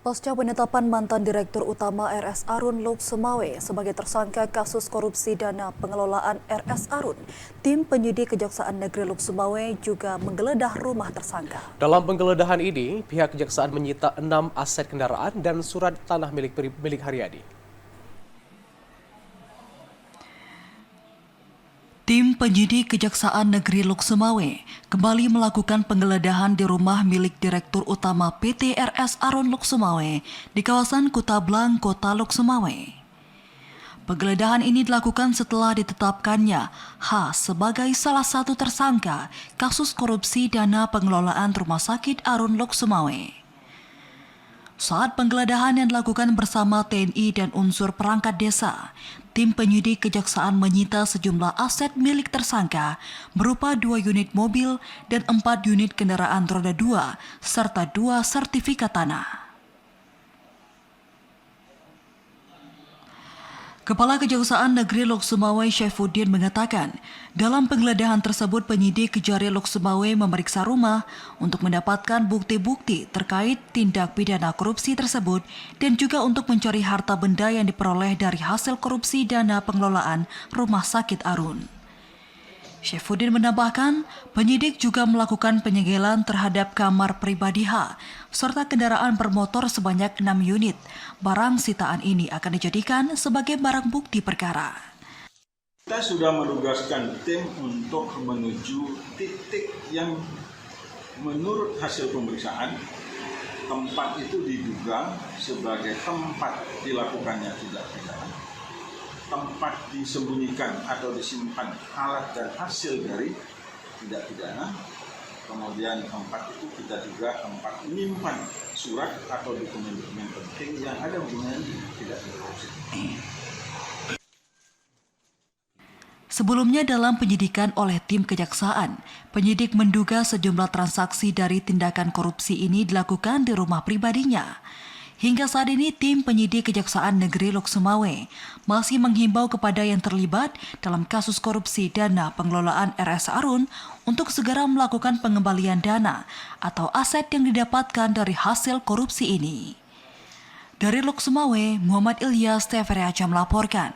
Pasca penetapan mantan Direktur Utama RS Arun Lok Sumawe sebagai tersangka kasus korupsi dana pengelolaan RS Arun, tim penyidik Kejaksaan Negeri Lok Sumawe juga menggeledah rumah tersangka. Dalam penggeledahan ini, pihak kejaksaan menyita 6 aset kendaraan dan surat tanah milik Haryadi. Tim penyidik Kejaksaan Negeri Lok Sumawe kembali melakukan penggeledahan di rumah milik Direktur Utama PT RS Arun Lok Sumawe di kawasan Kutablang, Kota Lok Sumawe. Penggeledahan ini dilakukan setelah ditetapkannya H sebagai salah satu tersangka kasus korupsi dana pengelolaan Rumah Sakit Arun Lok Sumawe. Saat penggeledahan yang dilakukan bersama TNI dan unsur perangkat desa, tim penyidik kejaksaan menyita sejumlah aset milik tersangka berupa 2 unit mobil dan 4 unit kendaraan roda 2 serta 2 sertifikat tanah. Kepala Kejaksaan Negeri Lok Sumawe Syaifuddin mengatakan, dalam penggeledahan tersebut penyidik Kejari Lok Sumawe memeriksa rumah untuk mendapatkan bukti-bukti terkait tindak pidana korupsi tersebut dan juga untuk mencari harta benda yang diperoleh dari hasil korupsi dana pengelolaan Rumah Sakit Arun. Syaifuddin menambahkan, penyidik juga melakukan penyegelan terhadap kamar pribadi H, serta kendaraan bermotor sebanyak 6 unit. Barang sitaan ini akan dijadikan sebagai barang bukti perkara. Kita sudah menugaskan tim untuk menuju titik yang menurut hasil pemeriksaan, tempat itu diduga sebagai tempat dilakukannya tindak pidana. Tempat disembunyikan atau disimpan alat dan hasil dari tindak pidana. Kemudian tempat itu kita juga tempat menyimpan surat atau dokumen-dokumen penting yang ada hubungannya tidak korupsi. Sebelumnya dalam penyidikan oleh tim kejaksaan, penyidik menduga sejumlah transaksi dari tindakan korupsi ini dilakukan di rumah pribadinya. Hingga saat ini, tim penyidik Kejaksaan Negeri Lok Sumawe masih menghimbau kepada yang terlibat dalam kasus korupsi dana pengelolaan RS Arun untuk segera melakukan pengembalian dana atau aset yang didapatkan dari hasil korupsi ini. Dari Lok Sumawe, Muhammad Ilyas, TVRI Aceh melaporkan.